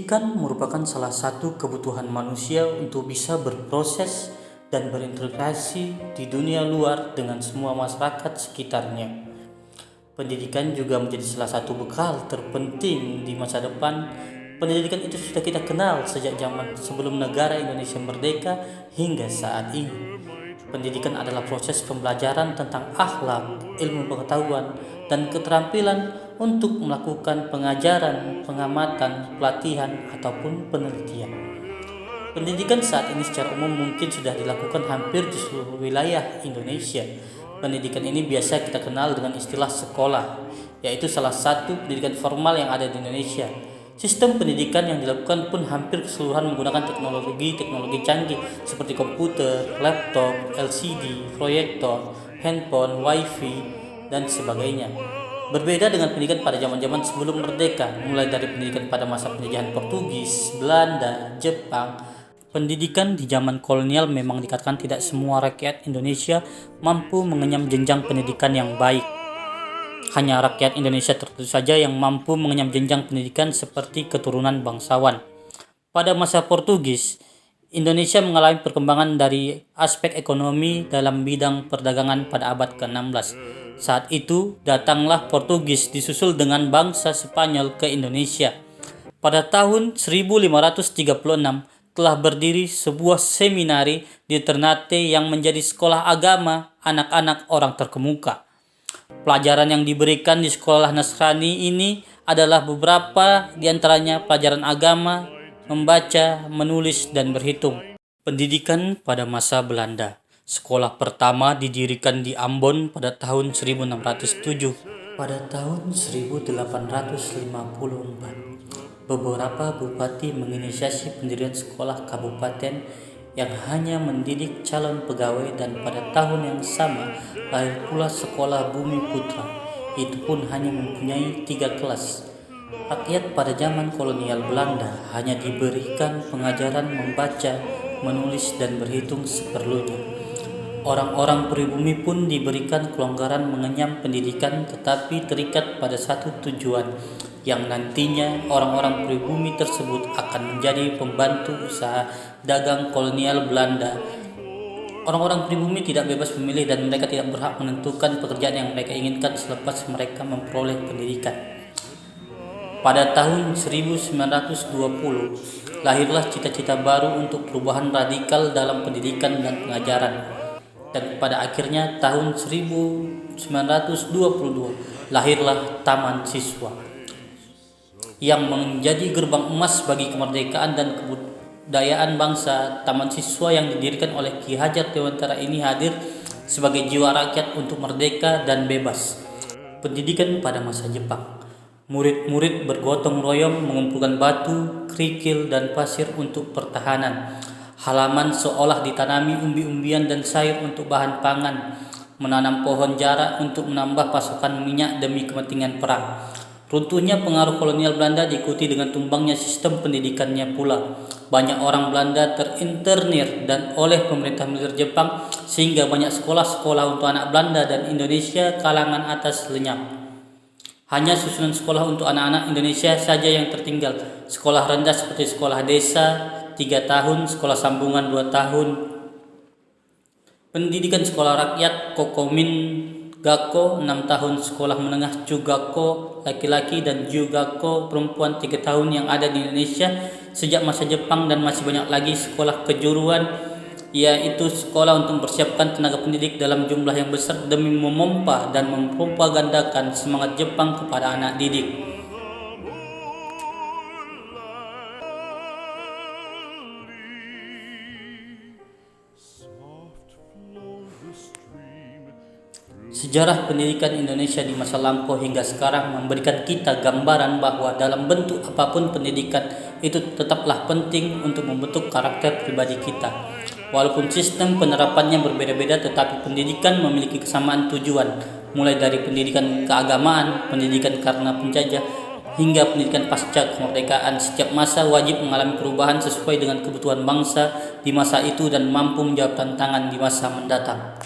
Pendidikan merupakan salah satu kebutuhan manusia untuk bisa berproses dan berinteraksi di dunia luar dengan semua masyarakat sekitarnya. Pendidikan juga menjadi salah satu bekal terpenting di masa depan. Pendidikan itu sudah kita kenal sejak zaman sebelum negara Indonesia merdeka hingga saat ini. Pendidikan adalah proses pembelajaran tentang akhlak, ilmu pengetahuan, dan keterampilan untuk melakukan pengajaran, pengamatan, pelatihan, ataupun penelitian. Pendidikan saat ini secara umum mungkin sudah dilakukan hampir di seluruh wilayah Indonesia. Pendidikan ini biasa kita kenal dengan istilah sekolah, yaitu salah satu pendidikan formal yang ada di Indonesia. Sistem pendidikan yang dilakukan pun hampir keseluruhan menggunakan teknologi canggih seperti komputer, laptop, LCD, proyektor, handphone, wifi, dan sebagainya. Berbeda dengan pendidikan pada zaman-zaman sebelum merdeka, mulai dari pendidikan pada masa penjajahan Portugis, Belanda, Jepang. Pendidikan di zaman kolonial memang dikatakan tidak semua rakyat Indonesia mampu mengenyam jenjang pendidikan yang baik. Hanya rakyat Indonesia tertentu saja yang mampu mengenyam jenjang pendidikan seperti keturunan bangsawan. Pada masa Portugis, Indonesia mengalami perkembangan dari aspek ekonomi dalam bidang perdagangan pada abad ke-16. Saat itu, datanglah Portugis disusul dengan bangsa Spanyol ke Indonesia. Pada tahun 1536, telah berdiri sebuah seminari di Ternate yang menjadi sekolah agama anak-anak orang terkemuka. Pelajaran yang diberikan di sekolah Nasrani ini adalah beberapa di antaranya pelajaran agama, membaca, menulis, dan berhitung. Pendidikan pada masa Belanda. Sekolah pertama didirikan di Ambon pada tahun 1607. Pada tahun 1854, beberapa bupati menginisiasi pendirian sekolah kabupaten yang hanya mendidik calon pegawai, dan pada tahun yang sama lahir pula sekolah Bumi Putra. Itu pun hanya mempunyai 3 kelas. Rakyat pada zaman kolonial Belanda hanya diberikan pengajaran membaca, menulis, dan berhitung seperlunya. Orang-orang pribumi pun diberikan kelonggaran mengenyam pendidikan, tetapi terikat pada satu tujuan, yang nantinya orang-orang pribumi tersebut akan menjadi pembantu usaha dagang kolonial Belanda. Orang-orang pribumi tidak bebas memilih dan mereka tidak berhak menentukan pekerjaan yang mereka inginkan selepas mereka memperoleh pendidikan. Pada tahun 1920, lahirlah cita-cita baru untuk perubahan radikal dalam pendidikan dan pengajaran. Dan pada akhirnya tahun 1922, lahirlah Taman Siswa yang menjadi gerbang emas bagi kemerdekaan dan kebudayaan bangsa. Taman Siswa yang didirikan oleh Ki Hajar Dewantara ini hadir sebagai jiwa rakyat untuk merdeka dan bebas. Pendidikan pada masa Jepang. Murid-murid bergotong royong mengumpulkan batu, kerikil, dan pasir untuk pertahanan. Halaman seolah ditanami umbi-umbian dan sayur untuk bahan pangan. Menanam pohon jarak untuk menambah pasokan minyak demi kepentingan perang. Runtuhnya pengaruh kolonial Belanda diikuti dengan tumbangnya sistem pendidikannya pula. Banyak orang Belanda terinternir dan oleh pemerintah militer Jepang, sehingga banyak sekolah-sekolah untuk anak Belanda dan Indonesia kalangan atas lenyap. Hanya susunan sekolah untuk anak-anak Indonesia saja yang tertinggal. Sekolah rendah seperti sekolah desa 3 tahun, sekolah sambungan 2 tahun. Pendidikan sekolah rakyat Kokomin Gakko 6 tahun, sekolah menengah Chugakko laki-laki dan Jugakko perempuan 3 tahun yang ada di Indonesia sejak masa Jepang, dan masih banyak lagi sekolah kejuruan, yaitu sekolah untuk mempersiapkan tenaga pendidik dalam jumlah yang besar demi memompa dan mempropagandakan semangat Jepang kepada anak didik. Sejarah pendidikan Indonesia di masa lampau hingga sekarang memberikan kita gambaran bahwa dalam bentuk apapun pendidikan itu tetaplah penting untuk membentuk karakter pribadi kita. Walaupun sistem penerapannya berbeda-beda, tetapi pendidikan memiliki kesamaan tujuan, mulai dari pendidikan keagamaan, pendidikan karena penjajah, hingga pendidikan pasca kemerdekaan. Setiap masa wajib mengalami perubahan sesuai dengan kebutuhan bangsa di masa itu dan mampu menjawab tantangan di masa mendatang.